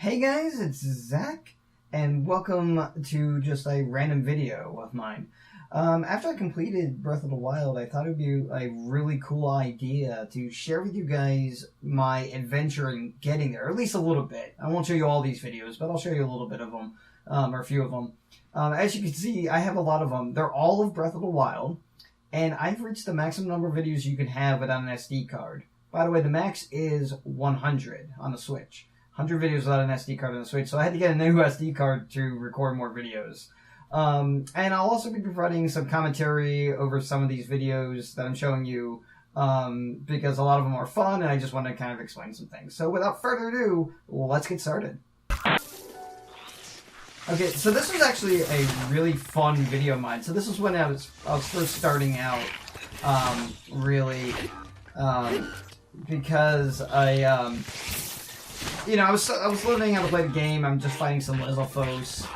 Hey guys, it's Zach, and welcome to just a random video of mine. After I completed Breath of the Wild, I thought it would be a really cool idea to share with you guys my adventure in getting there, at least a little bit. I won't show you all these videos, but I'll show you a little bit of them, or a few of them. As you can see, I have a lot of them. They're all of Breath of the Wild, and I've reached the maximum number of videos you can have without an SD card. By the way, the max is 100 on the Switch. 100 videos without an SD card on the Switch, so I had to get a new SD card to record more videos. And I'll also be providing some commentary over some of these videos that I'm showing you, because a lot of them are fun, and I just want to kind of explain some things. So without further ado, let's get started. Okay, so this was actually a really fun video of mine. So this is when I was first starting out, really, because I was learning how to play the game. I'm just fighting some Lizalfos,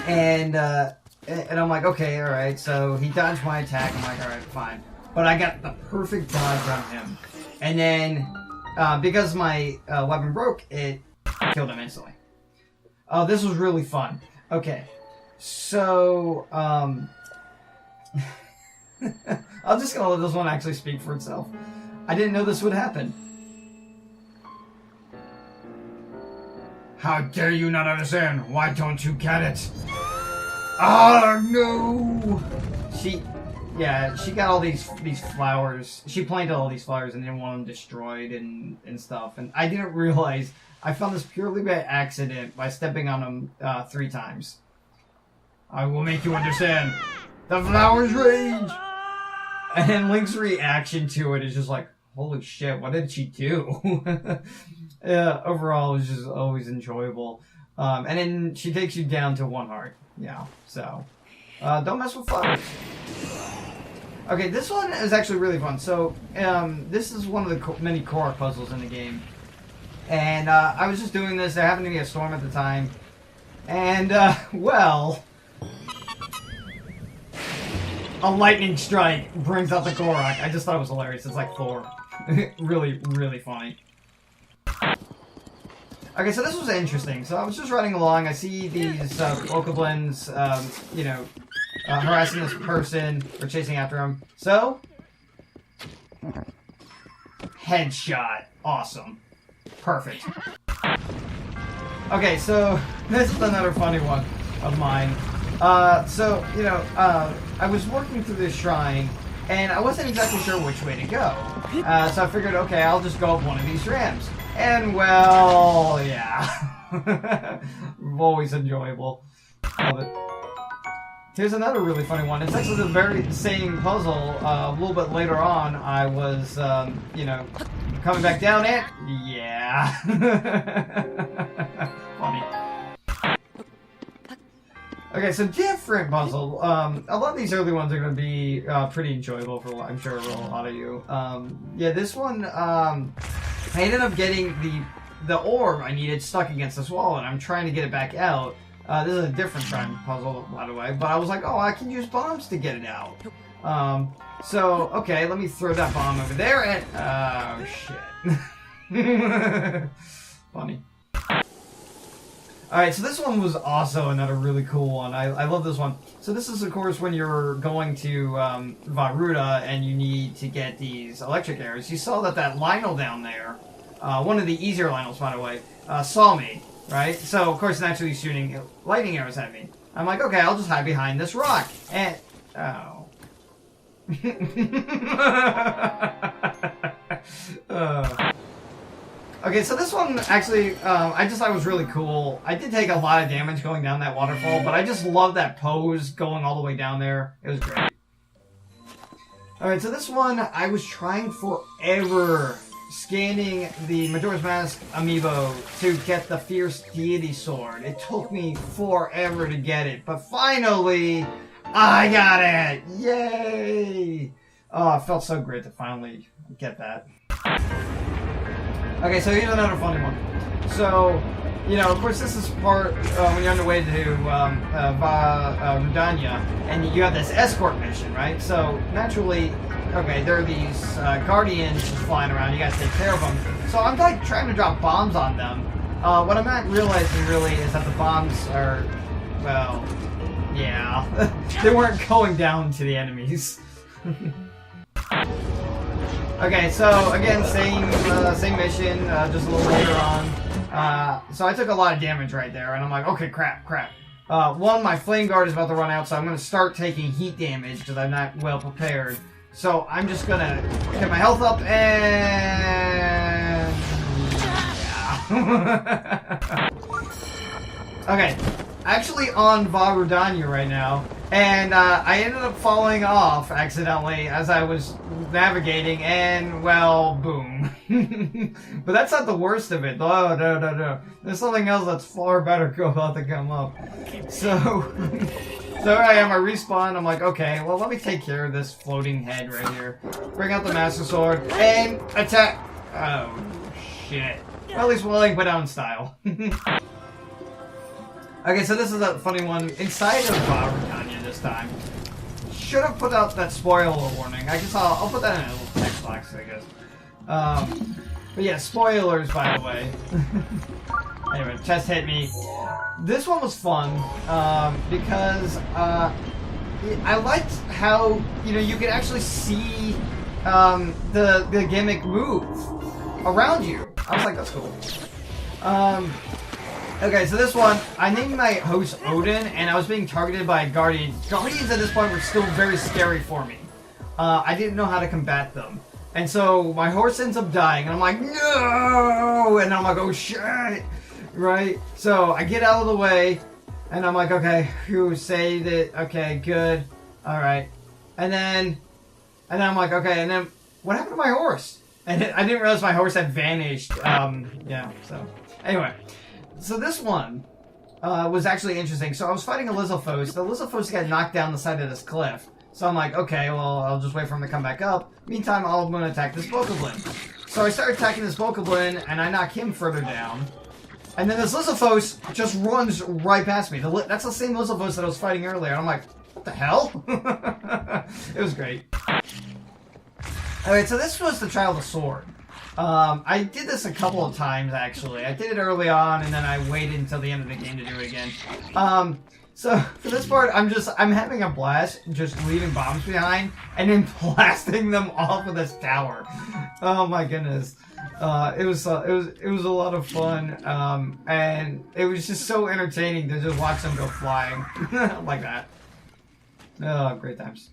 and I'm like, okay, all right. So he dodged my attack. I'm like, all right, fine. But I got the perfect dodge on him, and then because my weapon broke, it killed him instantly. Oh, this was really fun. Okay, so I'm just gonna let this one actually speak for itself. I didn't know this would happen. How dare you not understand? Why don't you get it? Oh no! She got all these flowers. She planted all these flowers and didn't want them destroyed and stuff. And I didn't realize I found this purely by accident by stepping on them 3 times. I will make you understand. The flowers rage. And Link's reaction to it is just like, holy shit! What did she do? Yeah, overall, it was just always enjoyable. And then she takes you down to 1 heart. Yeah, so don't mess with flowers. Okay, this one is actually really fun. So this is one of the many Korok puzzles in the game. And I was just doing this. There happened to be a storm at the time. And, well, a lightning strike brings out the Korok. I just thought it was hilarious. It's like Thor. Really, really funny. Okay, so this was interesting. So I was just running along. I see these Bokoblins, harassing this person or chasing after him. So, headshot. Awesome. Perfect. Okay, so this is another funny one of mine. I was working through this shrine, and I wasn't exactly sure which way to go. So I figured, okay, I'll just go up one of these ramps. And, well, yeah. Always enjoyable. Love it. Here's another really funny one. It's actually the very same puzzle. A little bit later on, I was, coming back down it. Yeah. Funny. Okay, so different puzzle. A lot of these early ones are going to be pretty enjoyable for, I'm sure, for a lot of you. Yeah, this one, I ended up getting the orb I needed stuck against this wall, and I'm trying to get it back out. This is a different shrine puzzle, by the way, but I was like, oh, I can use bombs to get it out. So, okay, let me throw that bomb over there, and, oh, shit. Funny. Alright, so this one was also another really cool one. I love this one. So this is, of course, when you're going to Vah Ruta and you need to get these electric arrows. You saw that Lionel down there, one of the easier Lionels, by the way, saw me, right? So, of course, naturally he's shooting lightning arrows at me. I'm like, okay, I'll just hide behind this rock. And, oh. Okay, so this one, actually, I just thought it was really cool. I did take a lot of damage going down that waterfall, but I just love that pose going all the way down there. It was great. Alright, so this one, I was trying forever scanning the Majora's Mask amiibo to get the Fierce Deity Sword. It took me forever to get it, but finally, I got it! Yay! Oh, it felt so great to finally get that. Okay, so here's another funny one. So, of course, this is part when you're on the way to Vah Rudania, and you have this escort mission, right? So, naturally, okay, there are these guardians flying around. You gotta take care of them. So I'm like trying to drop bombs on them, What I'm not realizing really is that the bombs are, well, yeah, they weren't going down to the enemies. Okay, so again, same mission, just a little later on. So I took a lot of damage right there, and I'm like, okay, crap. One, my flame guard is about to run out, so I'm going to start taking heat damage because I'm not well prepared. So I'm just going to get my health up and... yeah. Okay, actually on Vah Rudania right now, and I ended up falling off accidentally as I was navigating, and, well, boom. But that's not the worst of it. No. There's something else that's far better about to come up. So here I am, I respawn, I'm like, okay, well, let me take care of this floating head right here. Bring out the Master Sword, and attack! Oh, shit. Well, at least Welling put out in style. Okay, so this is a funny one. Inside of Vah Rudania this time. Should have put out that spoiler warning. I guess I'll put that in a little text box, I guess. But yeah, spoilers, by the way. Anyway, chest hit me. This one was fun, because, I liked how, you could actually see, the gimmick move around you. I was like, that's cool. Okay, so this one, I named my host Odin, and I was being targeted by a Guardian. Guardians at this point were still very scary for me. I didn't know how to combat them. And so my horse ends up dying, and I'm like, no! And I'm like, oh shit! Right? So I get out of the way, and I'm like, okay, who saved it? Okay, good. Alright. And then I'm like, okay, and then what happened to my horse? And I didn't realize my horse had vanished. Yeah, so. Anyway. So this one was actually interesting. So I was fighting a Lizalfos. The Lizalfos got knocked down the side of this cliff. So I'm like, okay, well, I'll just wait for him to come back up. Meantime, I'm going to attack this Bokoblin. So I start attacking this Bokoblin, and I knock him further down. And then this Lizalfos just runs right past me. That's the same Lizalfos that I was fighting earlier. I'm like, what the hell? It was great. Alright, so this was the Trial of the Sword. I did this a couple of times, actually. I did it early on, and then I waited until the end of the game to do it again. So, for this part, I'm having a blast just leaving bombs behind, and then blasting them off of this tower. Oh my goodness. It was a lot of fun, and it was just so entertaining to just watch them go flying. Like that. Oh, great times.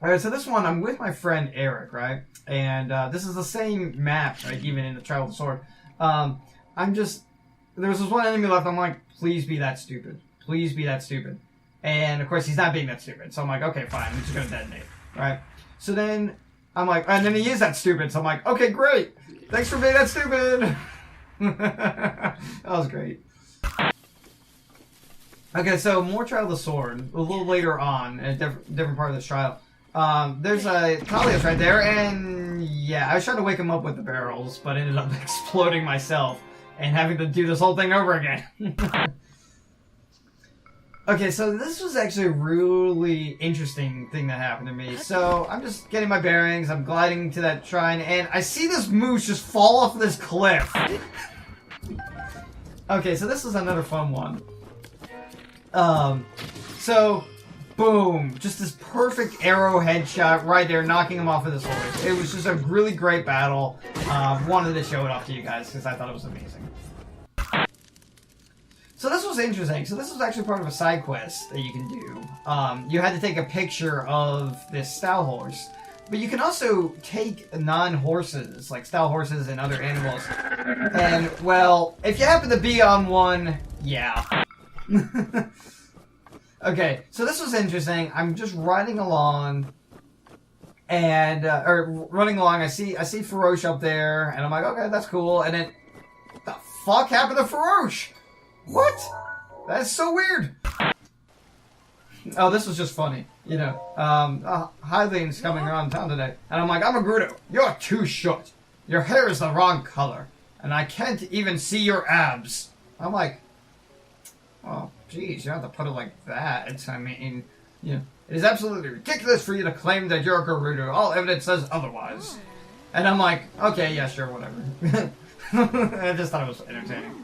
Alright, so this one, I'm with my friend Eric, right? And this is the same map, right, even in the Trial of the Sword. There was this one enemy left, I'm like, please be that stupid. Please be that stupid. And, of course, he's not being that stupid. So I'm like, okay, fine, I'm just gonna detonate, right? So then, I'm like, and then he is that stupid, so I'm like, okay, great! Thanks for being that stupid! That was great. Okay, so more Trial of the Sword, a little later on, in a different part of this trial. There's a Kalios right there, and yeah, I was trying to wake him up with the barrels, but ended up exploding myself and having to do this whole thing over again. Okay, so this was actually a really interesting thing that happened to me. So I'm just getting my bearings, I'm gliding to that shrine, and I see this moose just fall off this cliff. Okay, so this is another fun one. So boom, just this perfect arrow headshot right there, knocking him off of this horse. It was just a really great battle. Wanted to show it off to you guys because I thought it was amazing. So this was interesting. So this was actually part of a side quest that you can do. You had to take a picture of this Stall horse. But you can also take non-horses, like Stall horses and other animals. And, well, if you happen to be on one, yeah. Okay, so this was interesting. I'm just riding along, and running along. I see Farosh up there, and I'm like, okay, that's cool. And then, what the fuck happened to Farosh? What? That's so weird. Oh, this was just funny, you know. Hylian's coming around town today, and I'm like, I'm a Gerudo. You're too short. Your hair is the wrong color, and I can't even see your abs. I'm like, oh. Jeez, you don't have to put it like that. I mean, you know, it is absolutely ridiculous for you to claim that you're a Gerudo. All evidence says otherwise. And I'm like, okay, yeah, sure, whatever. I just thought it was entertaining.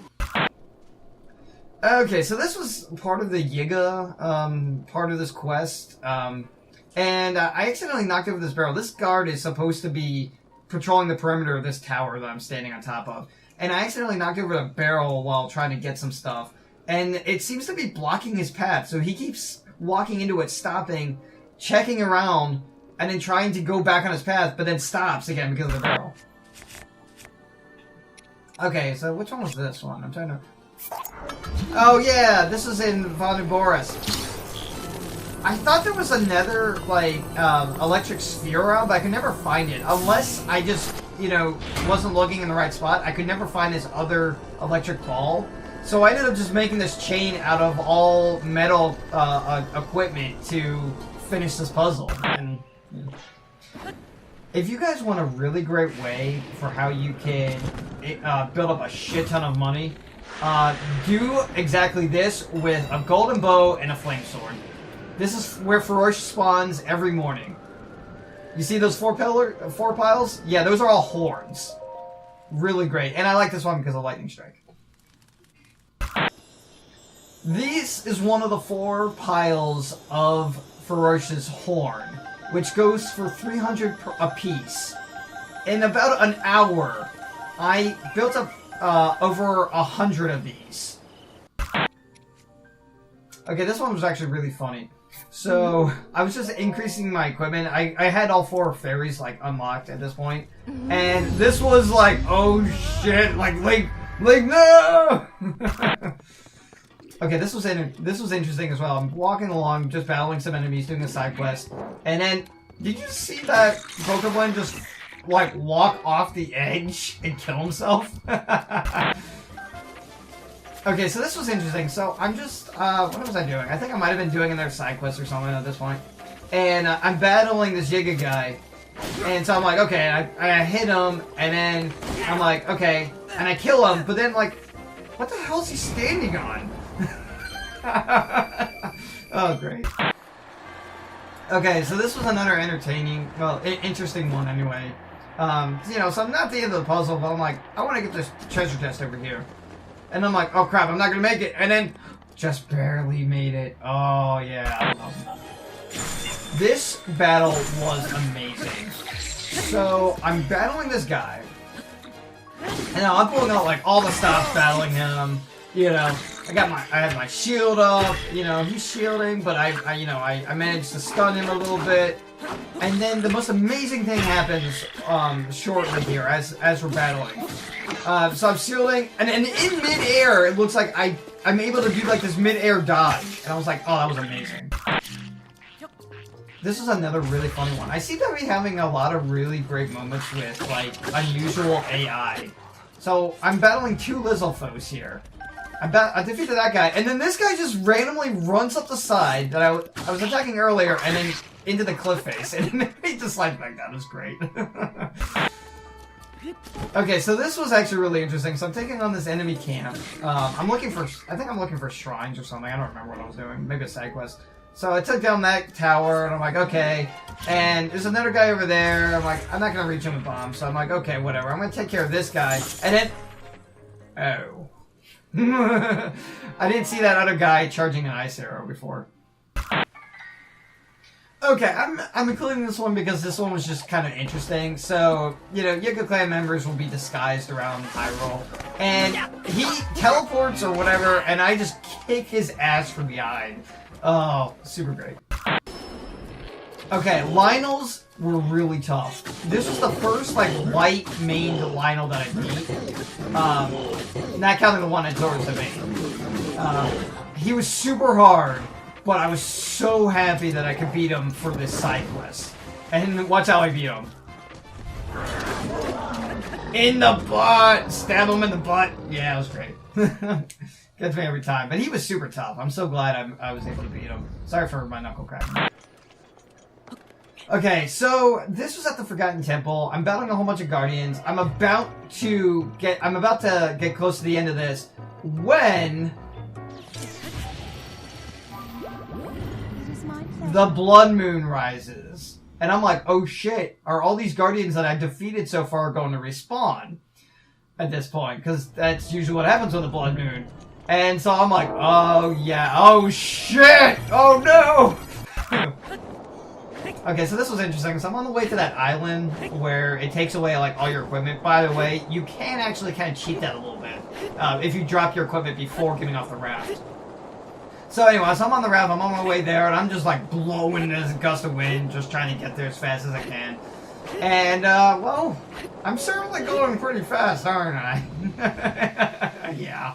Okay, so this was part of the Yiga, part of this quest. And I accidentally knocked over this barrel. This guard is supposed to be patrolling the perimeter of this tower that I'm standing on top of. And I accidentally knocked over a barrel while trying to get some stuff. And it seems to be blocking his path. So he keeps walking into it, stopping, checking around, and then trying to go back on his path, but then stops again because of the barrel. Okay, so which one was this one? I'm trying to... Oh yeah, this is in Vanu Boris. I thought there was another, like, electric sphere around, but I could never find it. Unless I just, you know, wasn't looking in the right spot, I could never find this other electric ball. So I ended up just making this chain out of all metal equipment to finish this puzzle. And if you guys want a really great way for how you can build up a shit ton of money, do exactly this with a golden bow and a flame sword. This is where Farosh spawns every morning. You see those four piles? Yeah, those are all horns. Really great. And I like this one because of Lightning Strike. This is one of the 4 piles of Farosh's horn, which goes for 300 a piece. In about an hour, I built up over 100 of these. Okay, this one was actually really funny. So, I was just increasing my equipment. I had all 4 fairies, like, unlocked at this point. And this was like, oh shit, like, no! Okay, this was interesting as well. I'm walking along, just battling some enemies, doing a side quest. And then, did you see that Pokemon just, like, walk off the edge and kill himself? Okay, so this was interesting. So I'm just, what was I doing? I think I might have been doing another side quest or something at this point. And I'm battling this Yiga guy. And so I'm like, okay, I hit him, and then I'm like, okay, and I kill him, but then like, what the hell is he standing on? Oh, great. Okay, so this was another entertaining, well, interesting one anyway. You know, so I'm not at the end of the puzzle, but I'm like, I want to get this treasure chest over here. And I'm like, oh crap, I'm not gonna make it. And then, just barely made it. Oh yeah. This battle was amazing. So, I'm battling this guy. And now I'm pulling out like all the stops battling him. You know, I had my shield up. You know, he's shielding, but I managed to stun him a little bit. And then the most amazing thing happens shortly here as we're battling. So I'm shielding, and in mid-air, it looks like I'm able to do like this mid-air dodge. And I was like, oh, that was amazing. This is another really funny one. I seem to be having a lot of really great moments with like unusual AI. So I'm battling 2 Lizalfos here. I defeated that guy, and then this guy just randomly runs up the side that I was attacking earlier, and then into the cliff face, and it made me just slide back down. It was great. Okay, so this was actually really interesting. So I'm taking on this enemy camp. I think I'm looking for shrines or something. I don't remember what I was doing. Maybe a side quest. So I took down that tower, and I'm like, okay. And there's another guy over there. I'm like, I'm not gonna reach him with bombs. So I'm like, okay, whatever. I'm gonna take care of this guy, and then, oh. I didn't see that other guy charging an ice arrow before. Okay, I'm including this one because this one was just kind of interesting. So, you know, Yiga Clan members will be disguised around Hyrule. And he teleports or whatever, and I just kick his ass from behind. Oh, super great. Okay, Lynels were really tough. This was the first, like, white-maned Lynel that I beat. Not counting the one at Zora's Domain. He was super hard. But I was so happy that I could beat him for this side quest. And watch how I beat him. In the butt! Stab him in the butt. Yeah, it was great. Gets me every time. But he was super tough. I'm so glad I was able to beat him. Sorry for my knuckle cracking. Okay, so this was at the Forgotten Temple. I'm battling a whole bunch of Guardians. I'm about to get close to the end of this when the blood moon rises. And I'm like, oh shit, are all these Guardians that I defeated so far going to respawn? at this point, because that's usually what happens with a blood moon. And so I'm like, oh yeah, oh shit, oh no! Okay, so this was interesting. So I'm on the way to that island where it takes away like all your equipment. By the way, you can actually kind of cheat that a little bit if you drop your equipment before getting off the raft. So anyway, so I'm on the raft, I'm on my way there, and I'm just like blowing this gust of wind, just trying to get there as fast as I can. And, well, I'm certainly going pretty fast, aren't I? Yeah.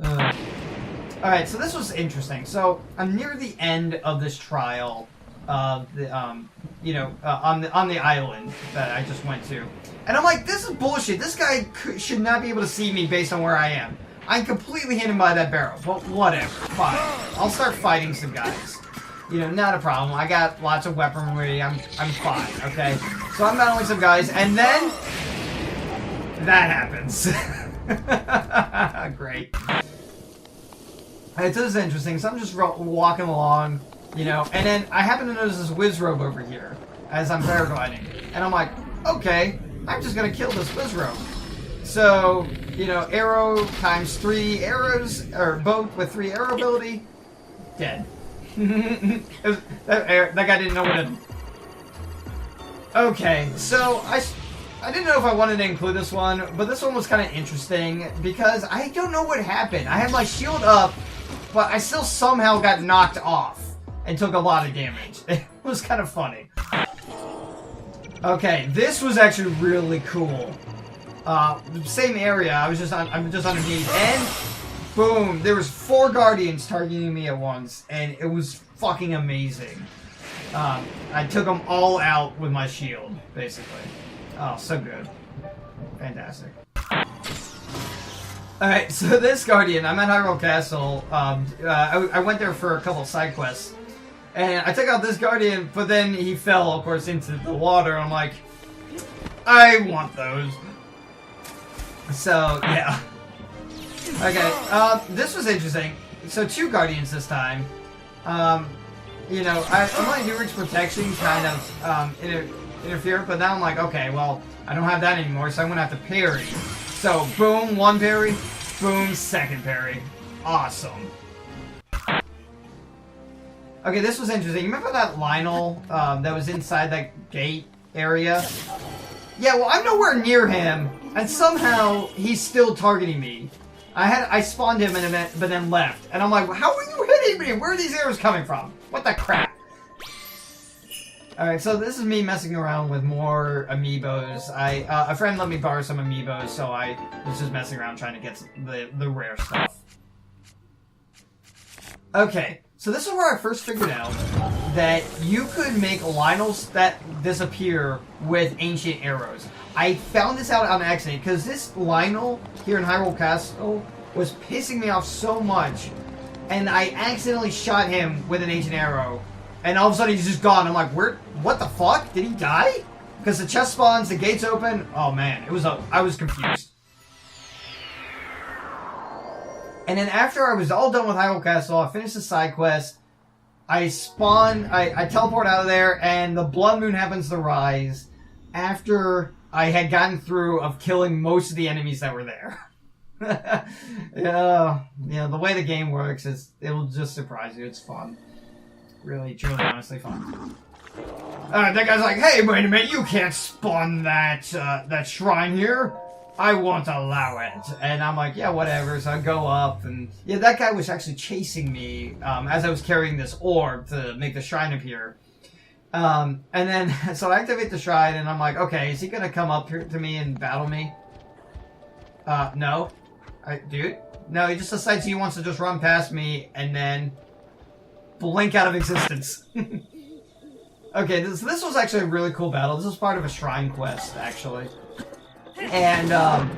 Alright, so this was interesting. So, I'm near the end of this trial, on the island that I just went to. And I'm like, this is bullshit. This guy should not be able to see me based on where I am. I'm completely hidden by that barrel, but whatever. Fine. I'll start fighting some guys. You know, not a problem. I got lots of weaponry. I'm fine, okay? So I'm battling some guys, and then that happens. Great. Alright, so this is interesting. So I'm just walking along, you know, and then I happen to notice this Wizzrobe over here as I'm paragliding. And I'm like, okay, I'm just gonna kill this Wizzrobe. So, you know, arrow times 3 arrows, or boat with 3 arrow ability, dead. that guy didn't know what to... Okay, so I didn't know if I wanted to include this one, but this one was kind of interesting because I don't know what happened. I had my shield up, but I still somehow got knocked off and took a lot of damage. It was kind of funny. Okay, this was actually really cool. Same area. I'm just underneath, and boom! There was 4 guardians targeting me at once, and it was fucking amazing. I took them all out with my shield, basically. Oh, so good, fantastic. All right, so this guardian, I'm at Hyrule Castle. I went there for a couple of side quests, and I took out this guardian, but then he fell, of course, into the water. I'm like, I want those. So, yeah. Okay, this was interesting. So, 2 guardians this time. You know, my Nurix protection kind of, interfere, but now I'm like, okay, well, I don't have that anymore, so I'm gonna have to parry. So, boom, 1 parry, boom, 2nd parry. Awesome. Okay, this was interesting. You remember that Lynel, that was inside that gate area? Yeah, well, I'm nowhere near him, and somehow he's still targeting me. I spawned him but then left, and I'm like, how are you hitting me? Where are these arrows coming from? What the crap? Alright, so this is me messing around with more amiibos. A friend let me borrow some amiibos, so I was just messing around trying to get the rare stuff. Okay, so this is where I first figured out that you could make Lynels that disappear with ancient arrows. I found this out on accident, because this Lynel here in Hyrule Castle was pissing me off so much, and I accidentally shot him with an ancient arrow, and all of a sudden he's just gone. I'm like, what the fuck? Did he die? Because the chest spawns, the gates open. Oh man, I was confused. And then after I was all done with Hyrule Castle, I finished the side quest, I teleport out of there, and the blood moon happens to rise after I had gotten through of killing most of the enemies that were there. Yeah, the way the game works is, it will just surprise you. It's fun. Really, truly, honestly fun. That guy's like, hey, wait a minute, you can't spawn that shrine here. I won't allow it. And I'm like, yeah, whatever. So I go up, and yeah, that guy was actually chasing me as I was carrying this orb to make the shrine appear. And then, so I activate the shrine, and I'm like, okay, is he gonna come up here to me and battle me? No. Dude? No, he just decides he wants to just run past me, and then blink out of existence. Okay, this was actually a really cool battle. This was part of a shrine quest, actually. And, and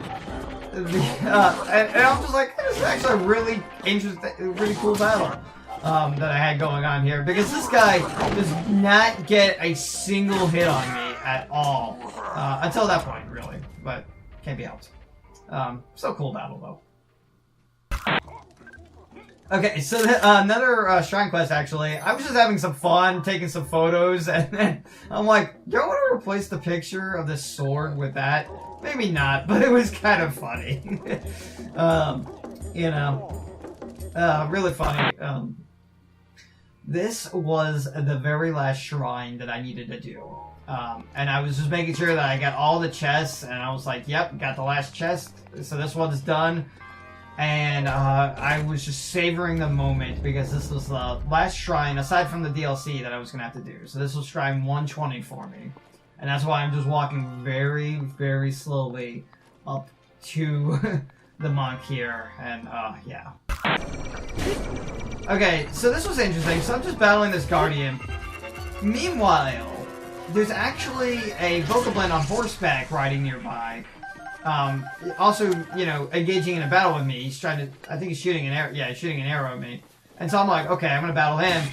I'm just like, this is actually a really interesting, really cool battle that I had going on here. Because this guy does not get a single hit on me at all. Until that point, really. But, can't be helped. Still cool battle, though. Okay, so another shrine quest, actually. I was just having some fun, taking some photos, and then I'm like, do I want to replace the picture of this sword with that? Maybe not, but it was kind of funny. You know, really funny. This was the very last shrine that I needed to do. And I was just making sure that I got all the chests, and I was like, yep, got the last chest, so this one's done. And I was just savoring the moment because this was the last shrine, aside from the DLC, that I was going to have to do. So this was shrine 120 for me. And that's why I'm just walking very, very slowly up to the monk here. And, yeah. Okay, so this was interesting. So I'm just battling this guardian. Meanwhile, there's actually a Bokoblin on horseback riding nearby. Also, you know, engaging in a battle with me. He's trying to, I think he's shooting an arrow. Yeah, he's shooting an arrow at me. And so I'm like, okay, I'm gonna battle him.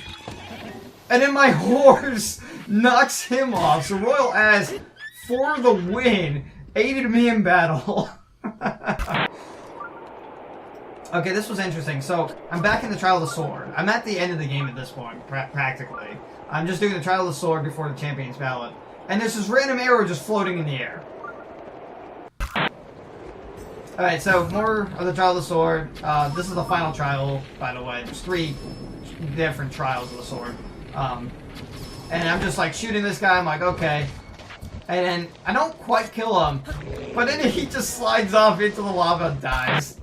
And then my horse knocks him off. So Royal Ass, for the win, aided me in battle. Okay, this was interesting. So I'm back in the Trial of the Sword. I'm at the end of the game at this point, practically. I'm just doing the Trial of the Sword before the Champion's Ballad. And there's this random arrow just floating in the air. Alright, so more of the Trial of the Sword. This is the final trial, by the way. There's 3 different trials of the sword. And I'm just like shooting this guy, I'm like, okay. And then I don't quite kill him, but then he just slides off into the lava and dies.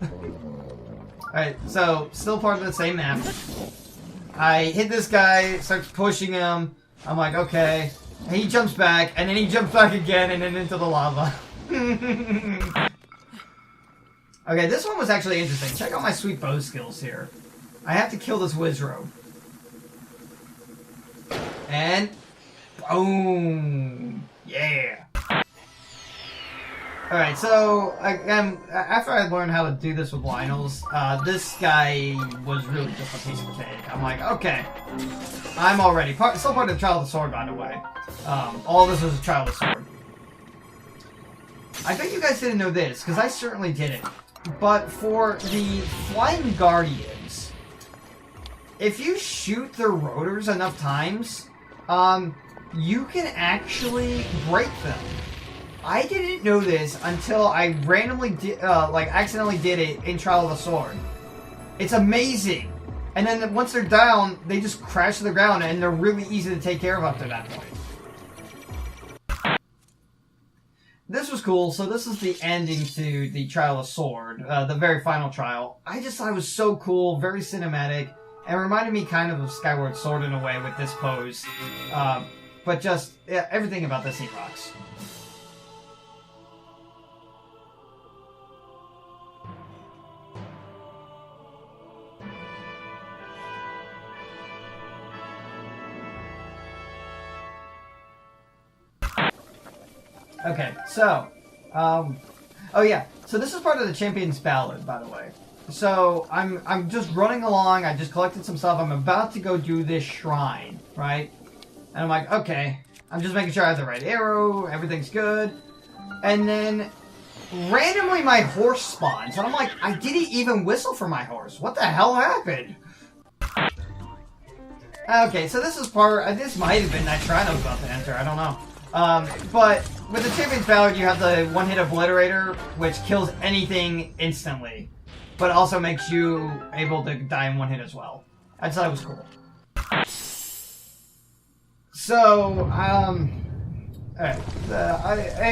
Alright, so still part of the same map. I hit this guy, starts pushing him. I'm like, okay. And he jumps back, and then he jumps back again, and then into the lava. Okay, this one was actually interesting. Check out my sweet bow skills here. I have to kill this Wizrobe. And boom! Yeah! Alright, so after I learned how to do this with Lynels, this guy was really just a piece of cake. I'm like, okay, I'm already still part of the Trial of the Sword, by the way. All this was a Trial of the Sword. I bet you guys didn't know this, because I certainly didn't. But for the Flying Guardians, if you shoot their rotors enough times, you can actually break them. I didn't know this until I randomly accidentally did it in Trial of the Sword. It's amazing. And then once they're down, they just crash to the ground, and they're really easy to take care of up to that point. This was cool. So this is the ending to the Trial of Sword, the very final trial. I just thought it was so cool, very cinematic, and reminded me kind of Skyward Sword in a way with this pose. But just everything about this scene rocks. Okay, so, oh yeah, so this is part of the Champion's Ballad, by the way. So, I'm just running along, I just collected some stuff, I'm about to go do this shrine, right? And I'm like, okay, I'm just making sure I have the right arrow, everything's good. And then, randomly my horse spawns, and I'm like, I didn't even whistle for my horse. What the hell happened? Okay, so this is this might have been that shrine I was about to enter, I don't know. But with the Champion's Ballad, you have the one-hit obliterator, which kills anything instantly, but also makes you able to die in one hit as well. I just thought it was cool. So, alright,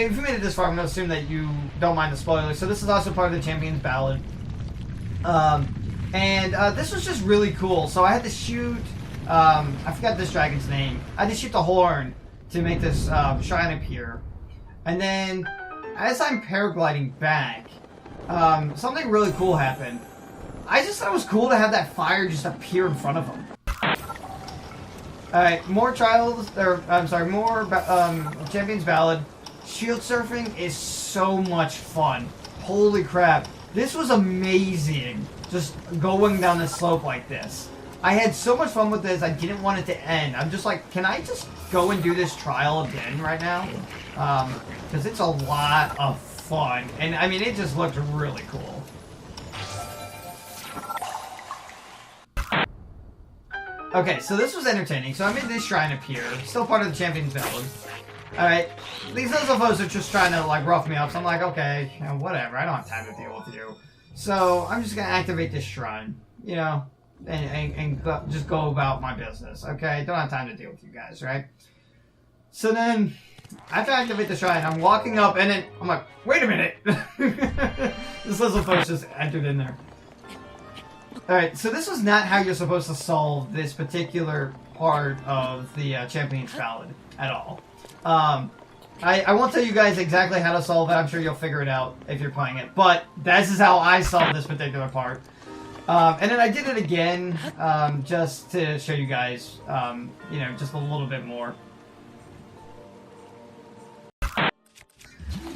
if you made it this far, I'm going to assume that you don't mind the spoilers. So this is also part of the Champion's Ballad. This was just really cool. So I had to shoot, I forgot this dragon's name. I had to shoot the horn to make this shrine appear. And then, as I'm paragliding back, something really cool happened. I just thought it was cool to have that fire just appear in front of him. Alright, more trials, or, I'm sorry, more Champion's Ballad. Shield surfing is so much fun. Holy crap. This was amazing, just going down this slope like this. I had so much fun with this, I didn't want it to end. I'm just like, can I just go and do this trial again right now? Because it's a lot of fun. And, I mean, it just looked really cool. Okay, so this was entertaining. So I made this shrine appear. Still part of the Champion's Ballad. Alright. These Nuzlocke are just trying to, like, rough me up. So I'm like, okay, you know, whatever. I don't have time to deal with you. So I'm just going to activate this shrine. You know, and just go about my business. Okay? Don't have time to deal with you guys, right? So then, after I activate the shrine, I'm walking up, and then I'm like, wait a minute! This Nuzlocke just entered in there. Alright, so this was not how you're supposed to solve this particular part of the Champion's Ballad at all. I won't tell you guys exactly how to solve it. I'm sure you'll figure it out if you're playing it. But this is how I solved this particular part. And then I did it again, just to show you guys, you know, just a little bit more.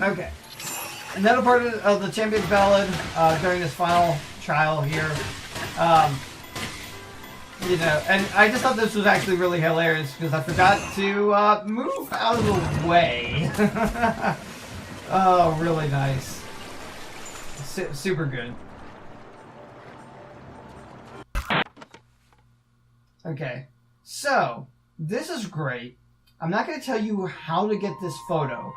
Okay. Another part of the Champion's Ballad, during this final trial here. You know, and I just thought this was actually really hilarious because I forgot to move out of the way. Oh, really nice. Super good. Okay, so this is great. I'm not going to tell you how to get this photo,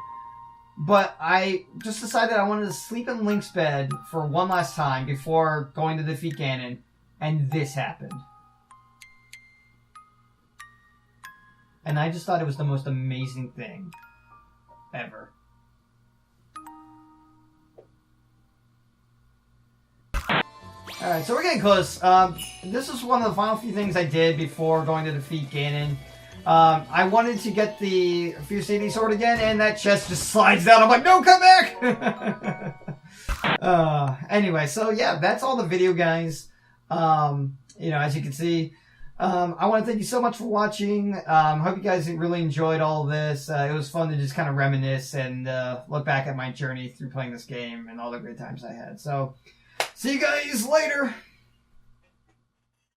but I just decided I wanted to sleep in Link's bed for one last time before going to defeat Ganon, and this happened. And I just thought it was the most amazing thing ever. Alright, so we're getting close. This is one of the final few things I did before going to defeat Ganon. I wanted to get the Fierce Deity Sword again, and that chest just slides down. I'm like, no, come back! Anyway, so yeah, that's all the video, guys. You know, as you can see, I want to thank you so much for watching. Hope you guys really enjoyed all of this. It was fun to just kind of reminisce and look back at my journey through playing this game and all the great times I had. So, see you guys later!